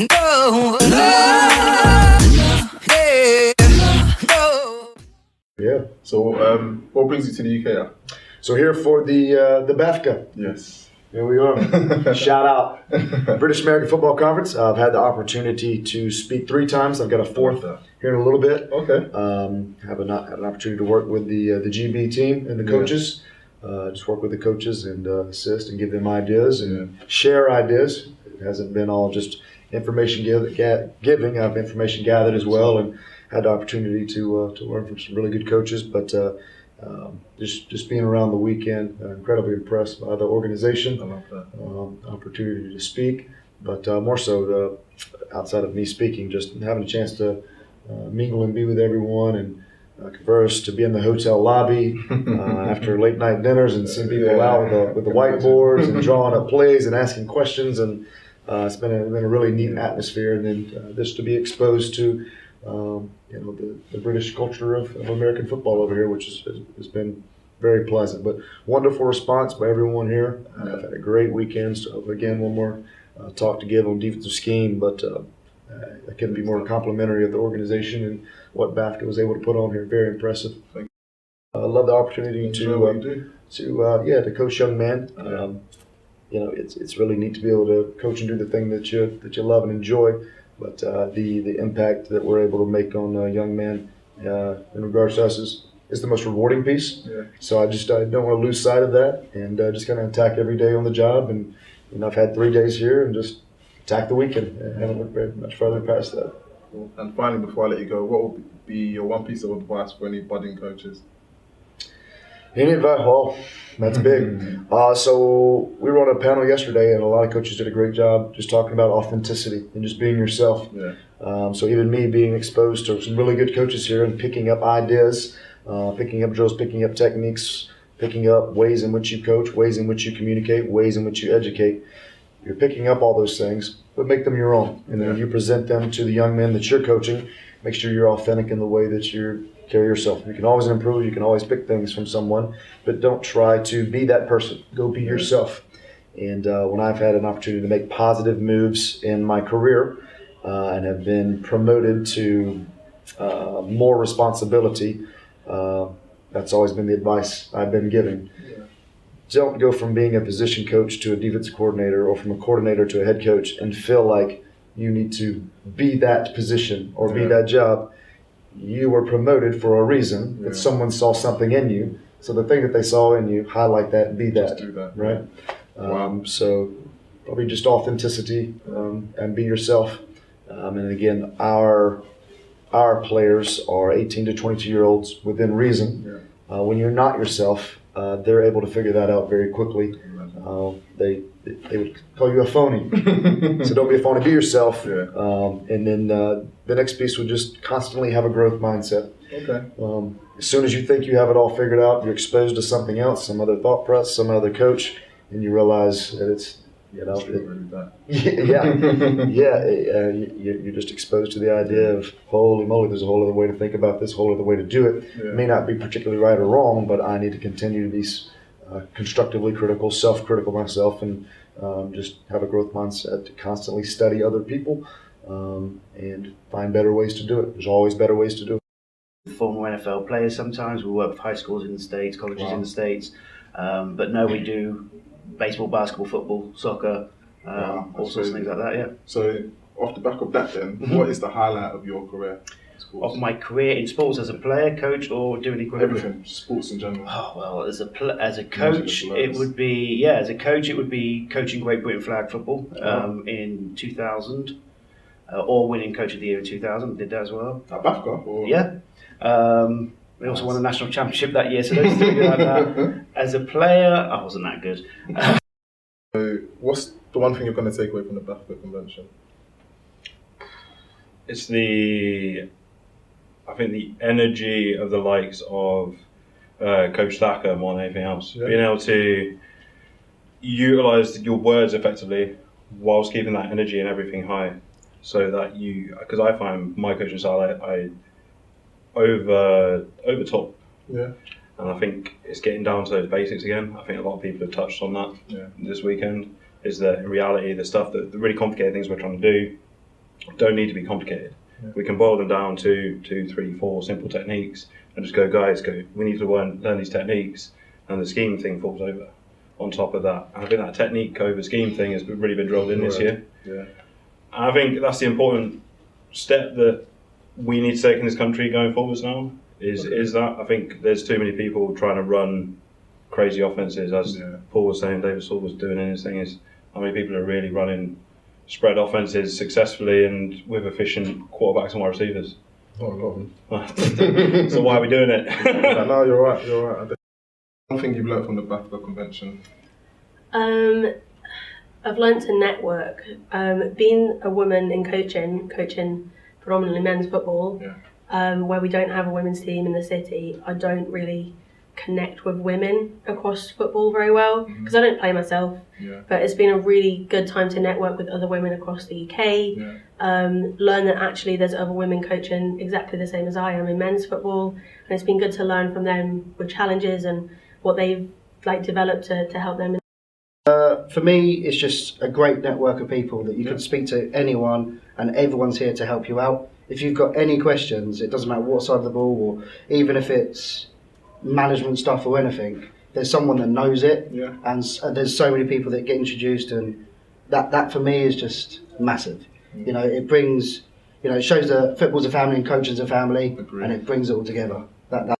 No, no. Yeah. So, what brings you to the UK? So here for the BAFCA. Yes. Here we are. Shout out British American Football Conference. I've had the opportunity to speak 3 times. I've got a 4th here in a little bit. Okay. Had an opportunity to work with the GB team and the coaches. Just work with the coaches and assist and give them ideas and share ideas. It hasn't been all just information giving. I've information gathered as well and had the opportunity to learn from some really good coaches. But just being around the weekend, incredibly impressed by the organization. I love that. Opportunity to speak, but more so outside of me speaking, just having a chance to mingle and be with everyone and converse, to be in the hotel lobby after late night dinners and seeing people out with the whiteboards and drawing up plays and asking questions, and it's been a really neat atmosphere. And then just to be exposed to the British culture of American football over here, which has been very pleasant. But wonderful response by everyone here. I've had a great weekend. So again, one more talk to give on defensive scheme, but I couldn't be more complimentary of the organization and what BAFCA was able to put on here. Very impressive. I love the opportunity to coach young men. It's really neat to be able to coach and do the thing that you love and enjoy. But the impact that we're able to make on young men in regards to us is the most rewarding piece. Yeah. So I don't want to lose sight of that and just kind of attack every day on the job. And I've had 3 days here and just attack the weekend. I haven't looked very much further past that. And finally, before I let you go, what would be your one piece of advice for any budding coaches? Any advice? Well, that's big. So we were on a panel yesterday, and a lot of coaches did a great job just talking about authenticity and just being yourself. Yeah. So even me being exposed to some really good coaches here and picking up ideas, picking up drills, picking up techniques, picking up ways in which you coach, ways in which you communicate, ways in which you educate. You're picking up all those things, but make them your own. And then when you present them to the young men that you're coaching, make sure you're authentic in the way that you carry yourself. You can always improve. You can always pick things from someone, but don't try to be that person. Go be yourself. And when I've had an opportunity to make positive moves in my career and have been promoted to more responsibility, that's always been the advice I've been giving. Don't go from being a position coach to a defensive coordinator or from a coordinator to a head coach and feel like you need to be that position or be that job. You were promoted for a reason, that someone saw something in you. So the thing that they saw in you, highlight that and be that. Just do that. Right? Wow. So probably just authenticity and be yourself. And again, our players are 18 to 22-year-olds within reason. When you're not yourself, they're able to figure that out very quickly. They would call you a phony. So don't be a phony, be yourself. And then the next piece would just constantly have a growth mindset. Okay. As soon as you think you have it all figured out, you're exposed to something else, some other thought process, some other coach, and you realize that it's, you're just exposed to the idea of, holy moly, there's a whole other way to think about this, a whole other way to do it. It may not be particularly right or wrong, but I need to continue to be constructively critical, self-critical myself, and just have a growth mindset to constantly study other people and find better ways to do it. There's always better ways to do it. Former NFL players sometimes. We work with high schools in the States, colleges in the States. But no, we do baseball, basketball, football, soccer, all sorts of things like that, So off the back of that then, what is the highlight of your career? Of my career in sports as a player, coach, or doing equipment? Everything, sports in general. Oh, well, as a coach, it would be coaching Great Britain flag football in 2000, or winning Coach of the Year in 2000. Did that as well. At BAFCA? Or? Yeah. We also won the national championship that year, so those things like that. As a player, I wasn't that good. So what's the one thing you're going to take away from the BAFCA convention? It's the energy of the likes of Coach Thacker more than anything else. Being able to utilise your words effectively whilst keeping that energy and everything high, so that because I find my coaching style, I over top. Yeah. And I think it's getting down to those basics again. I think a lot of people have touched on that this weekend, is that in reality the stuff, the really complicated things we're trying to do, don't need to be complicated. We can boil them down to 2, 3, 4 simple techniques and just go, guys, we need to learn these techniques, and the scheme thing falls over on top of that. And I think that technique over scheme thing has really been drilled in this year. Yeah. And I think that's the important step that we need to take in this country going forwards now, is that I think there's too many people trying to run crazy offenses, as Paul was saying, David Saul was doing in his thing, is how many people are really running spread offenses successfully and with efficient quarterbacks and wide receivers. Not a lot of them. So why are we doing it? No, you're right. One thing you've learned from the BAFCA convention? I've learned to network. Being a woman in coaching predominantly men's football, where we don't have a women's team in the city, I don't really connect with women across football very well because I don't play myself. But it's been a really good time to network with other women across the UK. Learn that actually there's other women coaching exactly the same as I am in men's football, and it's been good to learn from them with challenges and what they've developed to help them. For me, it's just a great network of people that you can speak to anyone, and everyone's here to help you out. If you've got any questions, it doesn't matter what side of the ball, or even if it's management stuff or anything, there's someone that knows it, and there's so many people that get introduced, and that for me is just massive. You know, it brings, it shows that football's a family and coaching's a family. Agreed. And it brings it all together. That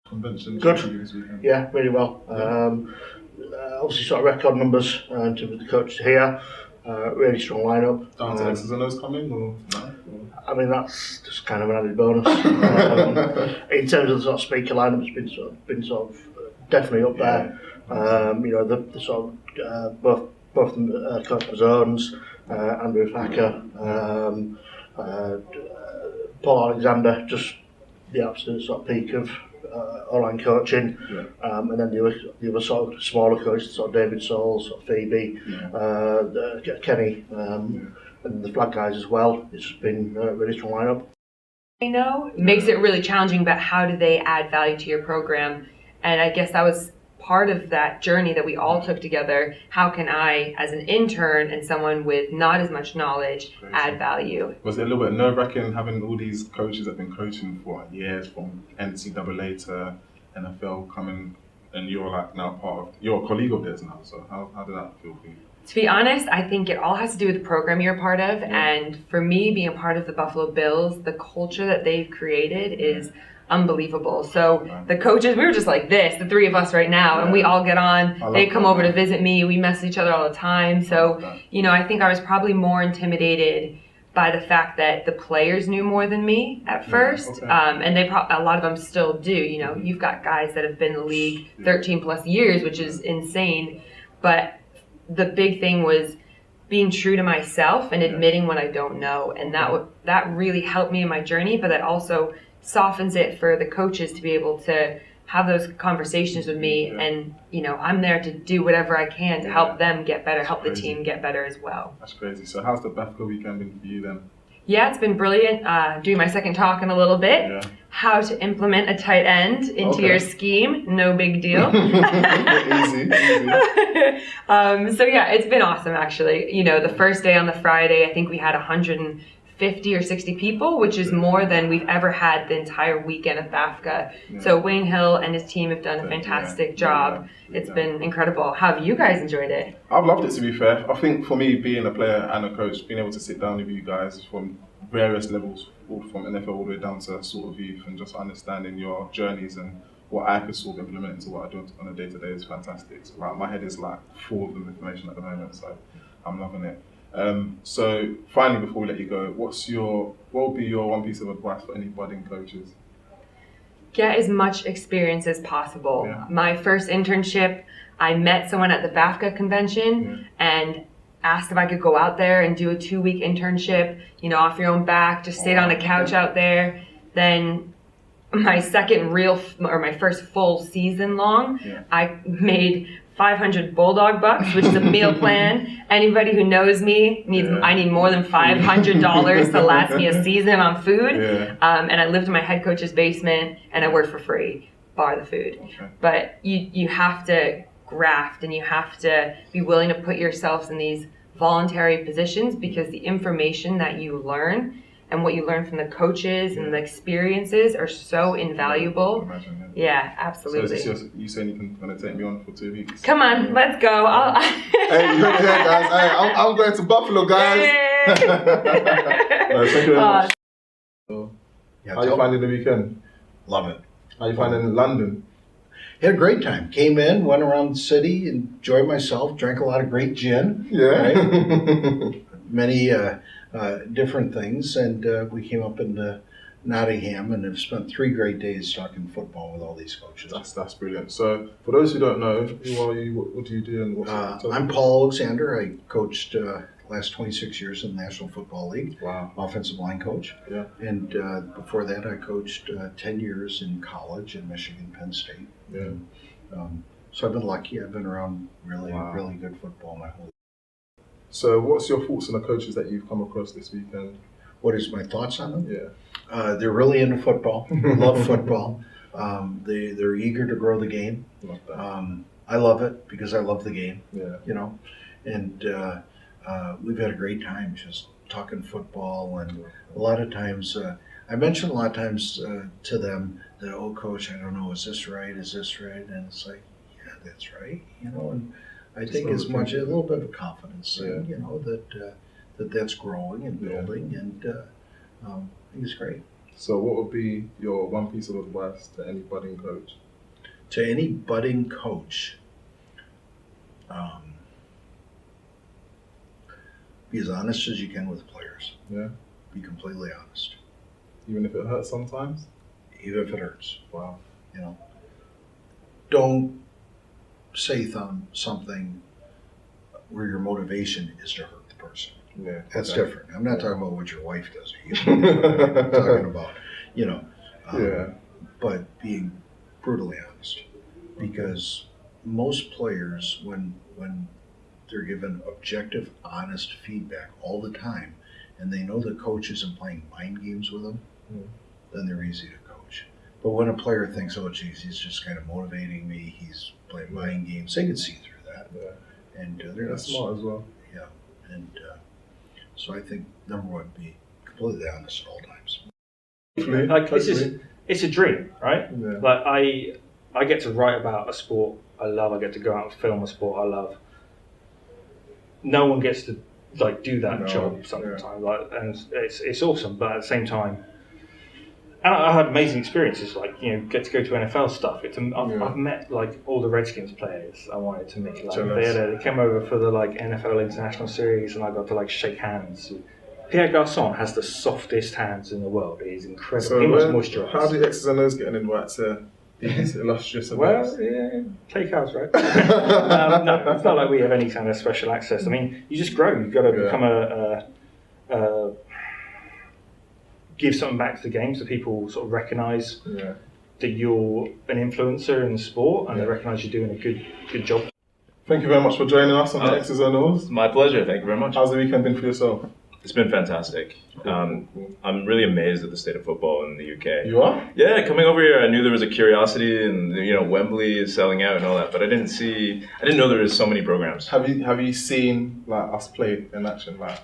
convention. Good. Yeah, really well. Obviously, sort of record numbers in terms of the coaches here. Really strong lineup. Down to X's and O's coming, or no? I mean, that's just kind of an added bonus. In terms of the sort of speaker lineup, it's been sort of definitely up there. The sort of both Coach Zones, Andrew Thacker, Paul Alexander, just the absolute sort of peak of online coaching, and then the other sort of smaller coaches, sort of David Saul, sort of Phoebe, Kenny, and the flag guys as well. It's been a really strong lineup. I know it makes it really challenging, but how do they add value to your program? And I guess that was part of that journey that we all took together. How can I, as an intern and someone with not as much knowledge, add value? Was it a little bit nerve-wracking having all these coaches that have been coaching for years, from NCAA to NFL, coming, and you're you're a colleague of theirs now, so how did that feel for you? To be honest, I think it all has to do with the program you're a part of, and for me, being a part of the Buffalo Bills, the culture that they've created is unbelievable. So the coaches, we were just like this, the three of us right now, and we all get on. They come over to visit me. We mess with each other all the time. So, I think I was probably more intimidated by the fact that the players knew more than me at first, and a lot of them still do. You've got guys that have been in the league 13 plus years, which is insane. But the big thing was being true to myself and admitting what I don't know, and that really helped me in my journey. But that also softens it for the coaches to be able to have those conversations with me, and I'm there to do whatever I can to help them get better, help the team get better as well. That's crazy. So how's the BAFCA weekend been for you then? Yeah, it's been brilliant. Doing my second talk in a little bit. How to implement a tight end into your scheme. No big deal. Easy. So yeah, it's been awesome actually. The first day on the Friday, I think we had 150 or 60 people, which is more than we've ever had the entire weekend of BAFCA. So Wayne Hill and his team have done a fantastic job. It's been incredible. How have you guys enjoyed it? I've loved it, to be fair. I think for me, being a player and a coach, being able to sit down with you guys from various levels, all from NFL all the way down to sort of youth, and just understanding your journeys and what I could sort of implement into what I do on a day-to-day is fantastic. So, my head is full of information at the moment, so I'm loving it. So finally, before we let you go, what would be your one piece of advice for any budding coaches? Get as much experience as possible. My first internship, I met someone at the BAFCA convention and asked if I could go out there and do a 2-week internship, off your own back, just sit on a couch out there. Then my my first full season long, I made 500 Bulldog bucks, which is a meal plan. Anybody who knows me I need more than $500 to last me a season on food. And I lived in my head coach's basement, and I worked for free, bar the food. But you have to graft, and you have to be willing to put yourselves in these voluntary positions because the information that you learn and what you learn from the coaches and the experiences are so invaluable. Imagine, yeah, absolutely. So you saying you're going to take me on for 2 weeks? Come on, let's go. Hey, you heard it here, guys. Hey, I'm going to Buffalo, guys. Thank you very much. So, how are you finding the weekend? Love it. How are you finding London? Had a great time. Came in, went around the city, enjoyed myself, drank a lot of great gin. Yeah. Right? Many different things, and we came up into Nottingham and have spent 3 great days talking football with all these coaches. That's brilliant. So, for those who don't know, who are you? What do you do? And I'm Paul Alexander. I coached last 26 years in the National Football League. Wow. Offensive line coach. Yeah. And before that, I coached 10 years in college in Michigan, Penn State. Yeah. So I've been lucky. I've been around really good football my whole life. So, what's your thoughts on the coaches that you've come across this weekend? What is my thoughts on them? Yeah. They're really into football. Love football. They're eager to grow the game. Love that. I love it because I love the game. Yeah. You know, and we've had a great time just talking football, and a lot of times I mention a lot of times to them that, oh, coach, I don't know, is this right? And it's like, yeah, that's right. You know, and I think as much a little bit of confidence, you know, that's growing and building, and I think it's great. So, what would be your one piece of advice to any budding coach? To any budding coach, be as honest as you can with players. Yeah. Be completely honest. Even if it hurts sometimes? Even if it hurts. Wow. You know, don't say something where your motivation is to hurt the person. Yeah. That's different. I'm not talking about what your wife does or you. I'm talking about, you know, but being brutally honest. Because most players, when they're given objective, honest feedback all the time, and they know the coach isn't playing mind games with them, then they're easy to coach. But when a player thinks, oh, geez, he's just kind of motivating me, he's playing mind games, they can see through that. Yeah. And they're not smart as well. Yeah. And so I think number one, be completely honest at all times. Like, it's a dream, right? Yeah. Like I get to write about a sport I love. I get to go out and film a sport I love. No one gets to like do that job sometimes, and it's awesome. But at the same time, and I had amazing experiences. Like, you know, get to go to NFL stuff. I've met like all the Redskins players I wanted to meet. Like they came over for the like NFL International Series, and I got to like shake hands. Pierre Garçon has the softest hands in the world. He's incredible. So he must moisturise. How do X's and O's get an invite to these illustrious events? Well, yeah, takeouts, right? No, it's not like we have any kind of special access. I mean, you just grow. You've got to become give something back to the game so people sort of recognise that you're an influencer in the sport, and they recognise you're doing a good job. Thank you very much for joining us on the X's and O's. My pleasure. Thank you very much. How's the weekend been for yourself? It's been fantastic. Cool. I'm really amazed at the state of football in the UK. You are? Yeah, coming over here, I knew there was a curiosity, and you know, Wembley is selling out and all that, but I didn't know there was so many programs. Have you seen like us play in action? Like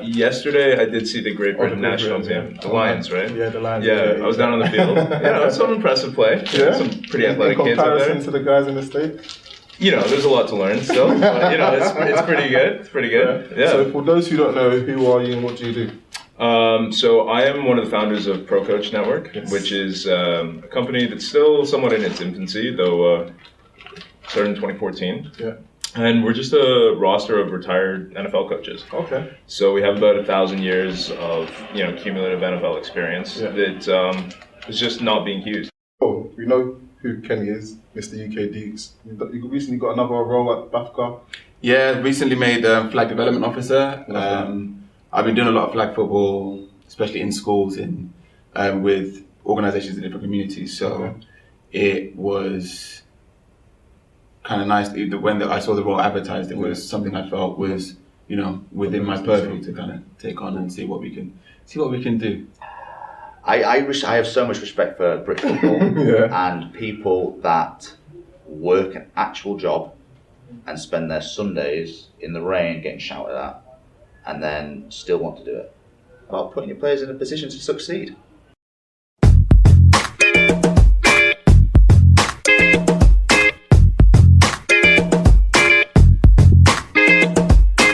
yesterday, I did see the Great Britain national team, the Lions, right? Yeah, the Lions. Yeah, I was down on the field. It's some impressive play. Yeah, some pretty athletic kids out there. In comparison to the guys in the States. You know, there's a lot to learn still, but, you know, it's pretty good. It's pretty good. Yeah. So for those who don't know, who are you and what do you do? So I am one of the founders of Pro Coach Network, which is a company that's still somewhat in its infancy, though started in 2014. Yeah. And we're just a roster of retired NFL coaches. Okay. So we have about 1,000 years of cumulative NFL experience that is just not being used. Oh, we know who Kenny is, Mr. UK Dukes. You recently got another role at BAFCA. Yeah, recently made Flag Development Officer. I've been doing a lot of flag football, especially in schools and with organisations in different communities. So it was kind of nice. When I saw the role advertised, it was something I felt was within my purview to kind of take on and see what we can do. I have so much respect for British football and people that work an actual job and spend their Sundays in the rain getting shouted at and then still want to do it. About putting your players in a position to succeed.